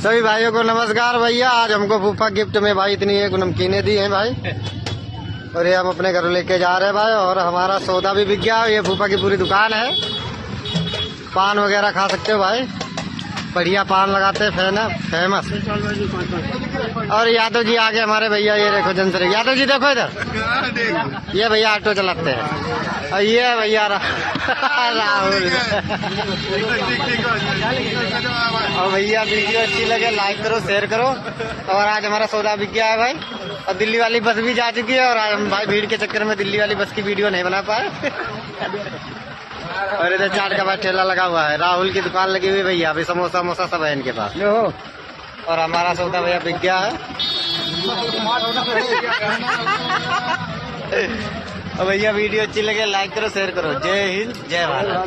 सभी भाइयों को नमस्कार भैया। आज हमको फूफा गिफ्ट में भाई इतनी एक नमकीनें दी हैं भाई, और ये हम अपने घर लेके जा रहे हैं भाई। और हमारा सौदा भी बिक गया। ये फूफा की पूरी दुकान है, पान वगैरह खा सकते हो भाई, बढ़िया पान लगाते हैं, फेमस। और यादव जी आगे हमारे भैया, ये देखो जनसरे यादव जी, देखो इधर, ये भैया ऑटो चलाते हैं। और ये भैया राहुल। और भैया वीडियो अच्छी लगे लाइक करो, शेयर करो। और आज हमारा सौदा बिक गया है भाई। और दिल्ली वाली बस भी जा चुकी है, और आज हम भाई भीड़ के चक्कर में दिल्ली वाली बस की वीडियो नहीं बना पाए। और इधर चाट का भाई ठेला लगा हुआ है, राहुल की दुकान लगी हुई भैया, अभी समोसा वमोसा सब है इनके पास। और हमारा सौदा भैया बिक गया है। और भैया वीडियो अच्छी लगे लाइक करो, शेयर करो। जय हिंद, जय भारत।